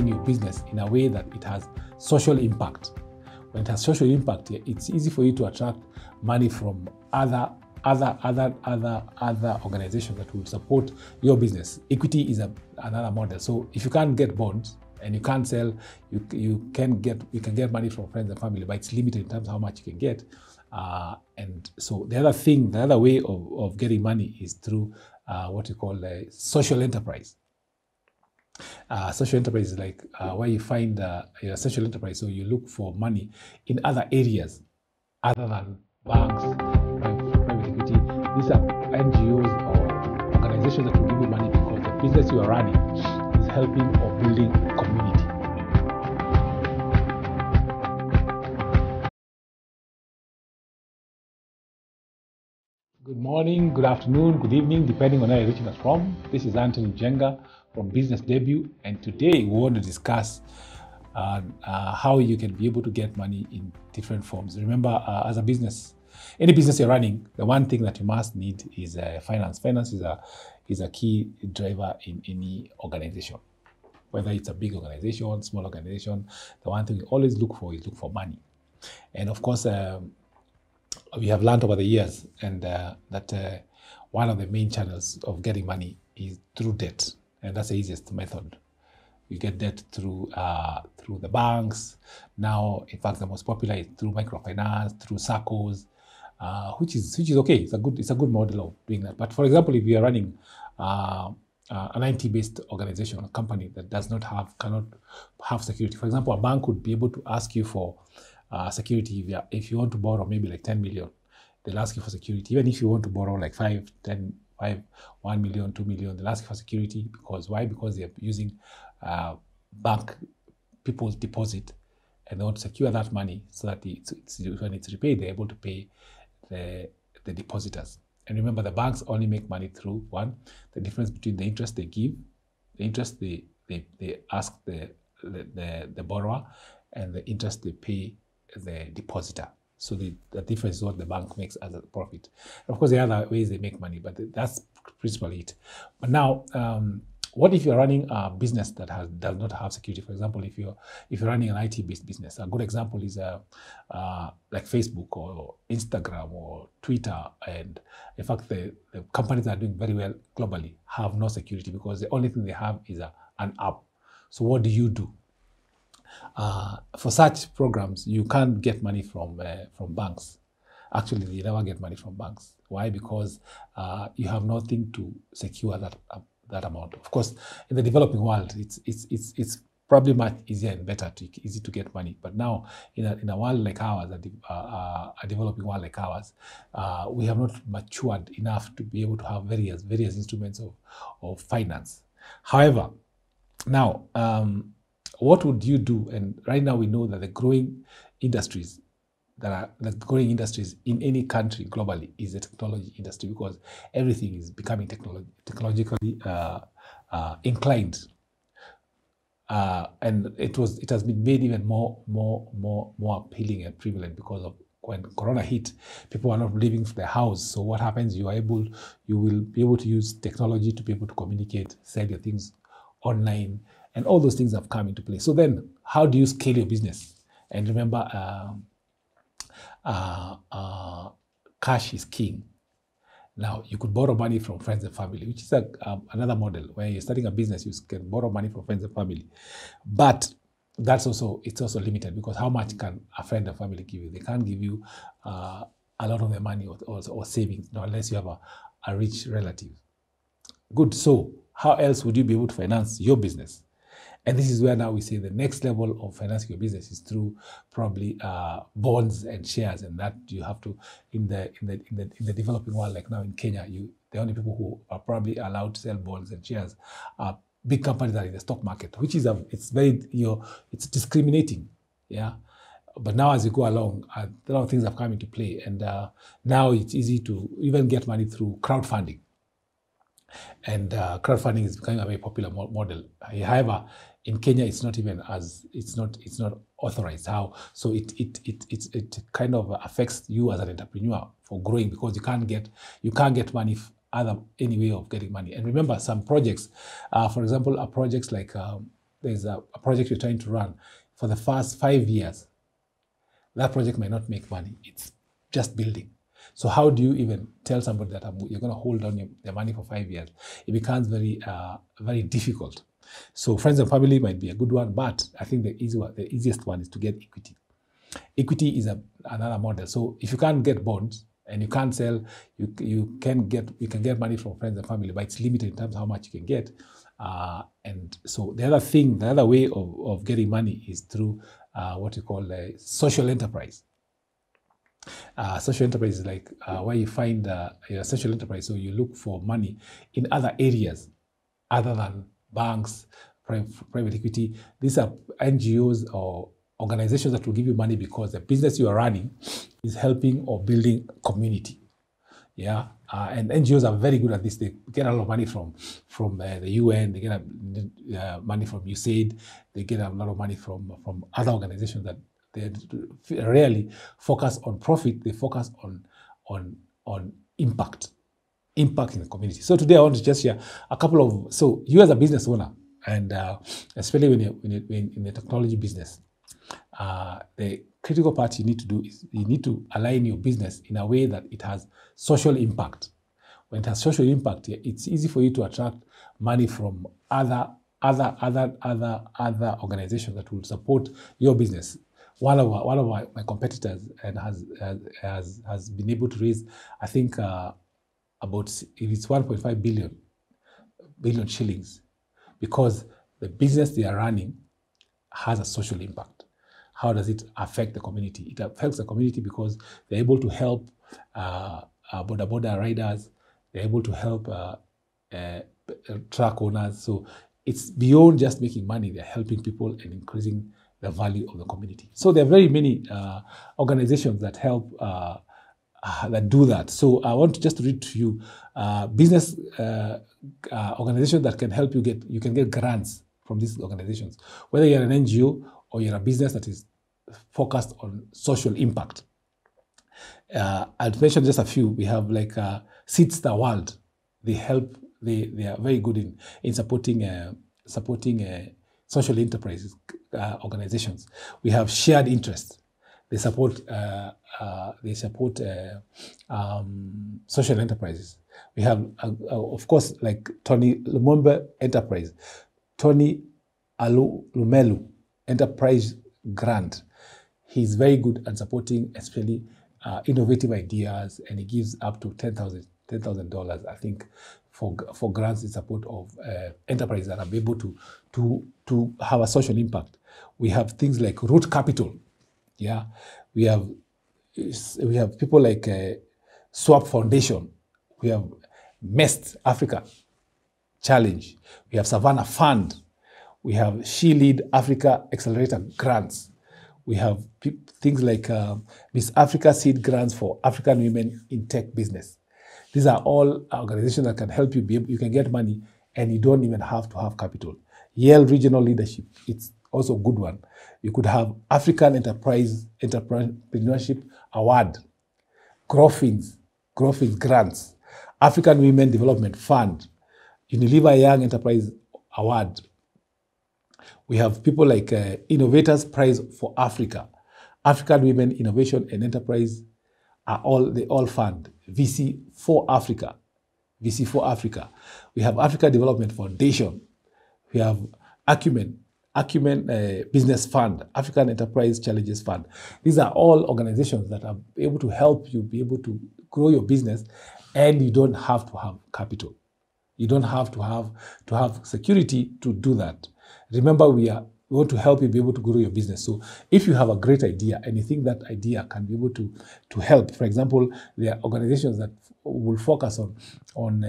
design your business in a way that it has social impact. When it has social impact, it's easy for you to attract money from other organizations that will support your business. Equity is another model. So if you can't get bonds and you can't sell, you can get money from friends and family, but it's limited in terms of how much you can get. And so the other way of getting money is through what you call a social enterprise. Social enterprise is like where you find a social enterprise. So you look for money in other areas other than banks, private equity. These are NGOs or organizations that will give you money because the business you are running is helping or building a community. Good morning, good afternoon, good evening, depending on where you're reaching us from. This is Njenga from Business Debut, and today we want to discuss how you can be able to get money in different forms. Remember, as a business, any business you're running, the one thing that you must need is finance. Finance is a key driver in any organization. Whether it's a big organization, small organization, the one thing you always look for money. And of course, we have learned over the years and that one of the main channels of getting money is through debt, and that's the easiest method. You get debt through the banks. Now, in fact, the most popular is through microfinance, through SACCOs, which is okay. It's a good model of doing that. But for example, if you are running an IT-based organization, a company that cannot have security, for example, a bank would be able to ask you for security if you want to borrow maybe like 10 million. They'll ask you for security. Even if you want to borrow like 5, 10, 5, 1 million, 2 million, they'll ask you for security. Because why? Because they're using bank people's deposit, and they want to secure that money so that when it's repaid, they're able to pay the depositors. And remember, the banks only make money through the difference between the interest they give, the interest they ask the borrower, and the interest they pay the depositor. So the difference is what the bank makes as a profit. And of course, there are other ways they make money, but that's principally it. But now, what if you're running a business that does not have security? For example, if you're running an IT-based business, a good example is like Facebook or Instagram or Twitter. And in fact, the companies that are doing very well globally have no security because the only thing they have is an app. So what do you do? For such programs, you can't get money from banks. Actually, you never get money from banks. Why? Because you have nothing to secure that amount. Of course, in the developing world, it's probably much easier and easy to get money. But now, in a world like ours, a developing world like ours, we have not matured enough to be able to have various instruments of finance. However, now, what would you do? And right now we know that the growing industries in any country globally is the technology industry, because everything is becoming technologically inclined, and it has been made even more appealing and prevalent because of when Corona hit. People are not leaving their house. So what happens? You will be able to use technology to be able to communicate, sell your things online. And all those things have come into play. So then, how do you scale your business? And remember, cash is king. Now, you could borrow money from friends and family, which is another model where you're starting a business. You can borrow money from friends and family, but it's also limited, because how much can a friend and family give you? They can't give you a lot of their money or savings, unless you have a rich relative. Good. So how else would you be able to finance your business? And this is where now we say the next level of financing your business is through probably bonds and shares, and that you have to in the developing world, like now in Kenya, the only people who are probably allowed to sell bonds and shares are big companies that are in the stock market, which is it's discriminating, yeah. But now as you go along, a lot of things have come into play, and now it's easy to even get money through crowdfunding. And crowdfunding is becoming a very popular model. However, in Kenya, it's not authorized. How? So it kind of affects you as an entrepreneur for growing, because you can't get money any way of getting money. And remember, some projects, for example, projects like there's a project you're trying to run for the first 5 years, that project might not make money. It's just building. So how do you even tell somebody that you're going to hold on your money for 5 years? It becomes very difficult. So friends and family might be a good one, but I think the easiest one is to get equity. Equity is another model. So if you can't get bonds and you can't sell, you can get money from friends and family, but it's limited in terms of how much you can get. And so the other way of getting money is through what you call a social enterprise. Social enterprise is like where you find a social enterprise. So you look for money in other areas other than banks, private equity. These are NGOs or organizations that will give you money because the business you are running is helping or building community. Yeah, and NGOs are very good at this. They get a lot of money from the UN. They get money from USAID. They get a lot of money from other organizations that they rarely focus on profit. They focus on impact in the community. So today I want to just share a couple of. So you as a business owner, and especially when you're in the technology business, the critical part you need to do is you need to align your business in a way that it has social impact. When it has social impact, it's easy for you to attract money from other organizations that will support your business. One of my competitors and has been able to raise, I think, about it's 1.5 billion shillings, because the business they are running has a social impact. How does it affect the community? It affects the community because they're able to help border riders. They're able to help truck owners. So it's beyond just making money. They're helping people and increasing the value of the community. So there are very many organizations that help that do that. So I want to just read to you business organizations that can help you can get grants from these organizations, whether you're an NGO or you're a business that is focused on social impact. I'll mention just a few. We have like Seeds the World. They help. They are very good in supporting social enterprises organizations. We have Shared Interest. They support social enterprises. We have of course like Tony Lumumba Enterprise, Tony Lumelu Enterprise Grant. He's very good at supporting especially innovative ideas, and he gives up to $10,000, I think, for grants in support of enterprises that are able to have a social impact. We have things like Root Capital. Yeah, we have people like Swap Foundation. We have MEST Africa Challenge. We have Savannah Fund. We have She Lead Africa Accelerator Grants. We have things like Miss Africa Seed Grants for African women in tech business. These are all organizations that can help you. You can get money and you don't even have to have capital. Yale Regional Leadership, it's also a good one. You could have African Entrepreneurship Award, Growthings Grants, African Women Development Fund, Unilever Young Enterprise Award. We have people like Innovators Prize for Africa, African Women Innovation and Enterprise they all fund. VC for Africa. We have Africa Development Foundation. We have Acumen Business Fund, African Enterprise Challenges Fund. These are all organizations that are able to help you be able to grow your business, and you don't have to have capital. You don't have to have security to do that. Remember, we want to help you be able to grow your business. So if you have a great idea and you think that idea can be able to help, for example, there are organizations that will focus on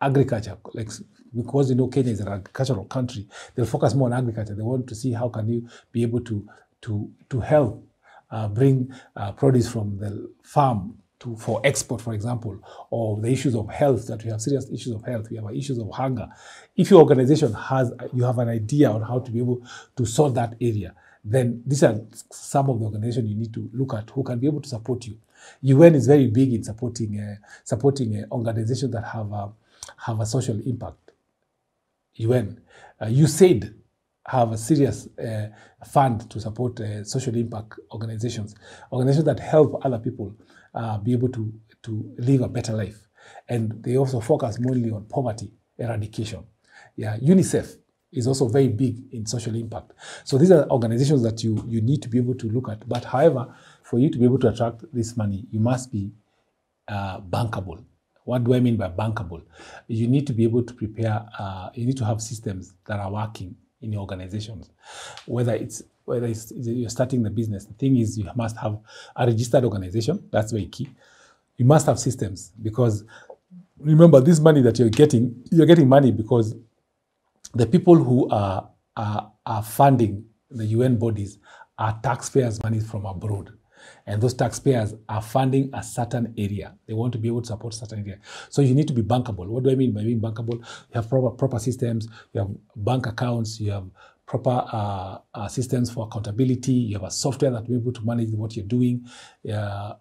agriculture, like because Kenya is an agricultural country, they'll focus more on agriculture. They want to see how can you be able to help bring produce from the farm for export, for example, or the issues of health, that we have serious issues of health, we have issues of hunger. If your organization you have an idea on how to be able to solve that area, then these are some of the organizations you need to look at who can be able to support you. UN is very big in supporting organizations that have a social impact. UN, USAID, have a serious fund to support social impact organizations that help other people be able to live a better life. And they also focus mainly on poverty eradication. Yeah, UNICEF is also very big in social impact. So these are organizations that you need to be able to look at. But however, for you to be able to attract this money, you must be bankable. What do I mean by bankable? You need to be able to prepare, you need to have systems that are working in your organizations. Whether it's you're starting the business, the thing is you must have a registered organization. That's very key. You must have systems, because remember, this money that you're getting money because the people who are funding the UN bodies are taxpayers' money from abroad. And those taxpayers are funding a certain area. They want to be able to support a certain area. So you need to be bankable. What do I mean by being bankable? You have proper systems, you have bank accounts, you have proper systems for accountability, you have a software that will be able to manage what you're doing. That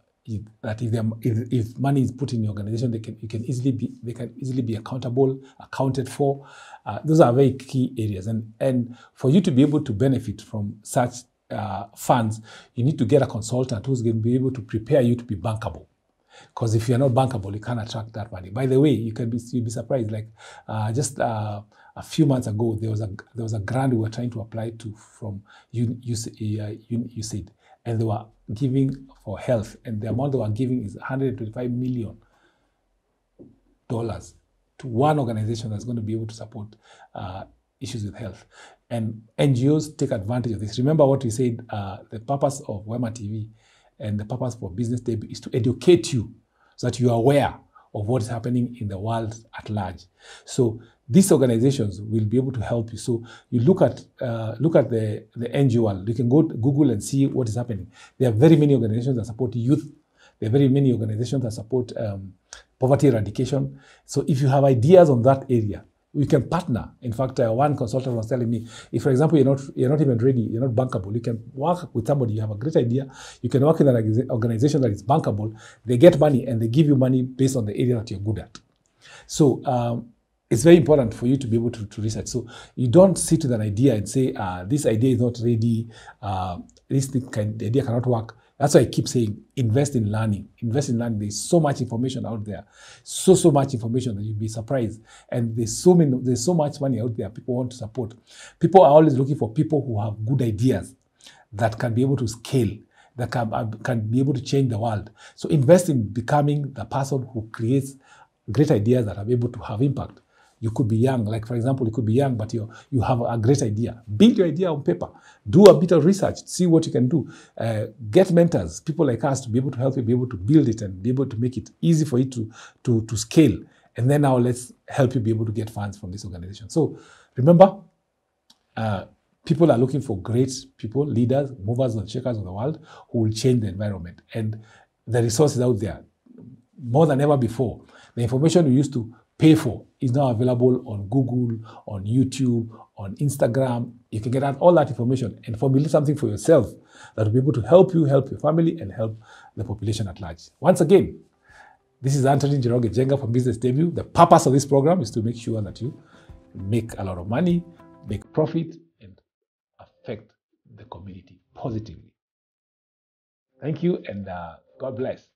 if money is put in your organization, they can easily be accountable, accounted for. Those are very key areas. And for you to be able to benefit from such funds, you need to get a consultant who's going to be able to prepare you to be bankable. Because if you're not bankable, you can't attract that money. By the way, you'll be surprised. Like just a few months ago, there was a grant we were trying to apply to from USAID, and they were giving for health, and the amount they were giving is $125 million to one organization that's going to be able to support issues with health. And NGOs take advantage of this. Remember what we said, the purpose of Wema TV and the purpose for Business Debut is to educate you so that you are aware of what is happening in the world at large. So these organizations will be able to help you. So you look at the NGO world. You can go to Google and see what is happening. There are very many organizations that support youth. There are very many organizations that support poverty eradication. So if you have ideas on that area, we can partner. In fact, one consultant was telling me, if, for example, you're not even ready, you're not bankable, you can work with somebody, you have a great idea, you can work with an organization that is bankable, they get money and they give you money based on the area that you're good at. So it's very important for you to be able to research. So you don't sit with an idea and say, this idea is not ready, the idea cannot work. That's why I keep saying, invest in learning. Invest in learning. There's so much information out there. So much information that you'll be surprised. And there's so much money out there people want to support. People are always looking for people who have good ideas that can be able to scale, that can be able to change the world. So invest in becoming the person who creates great ideas that are able to have impact. You could be young, like for example, you could be young, but you have a great idea. Build your idea on paper. Do a bit of research. See what you can do. Get mentors, people like us, to be able to help you be able to build it and be able to make it easy for you to scale. And then now let's help you be able to get funds from this organization. So remember, people are looking for great people, leaders, movers and shakers of the world who will change the environment. And the resources out there, more than ever before, the information we used to pay for is now available on Google, on YouTube, on Instagram. You can get out all that information and formulate something for yourself that will be able to help you, help your family, and help the population at large. Once again, this is Njenga from Business Debut. The purpose of this program is to make sure that you make a lot of money, make profit, and affect the community positively. Thank you, and God bless.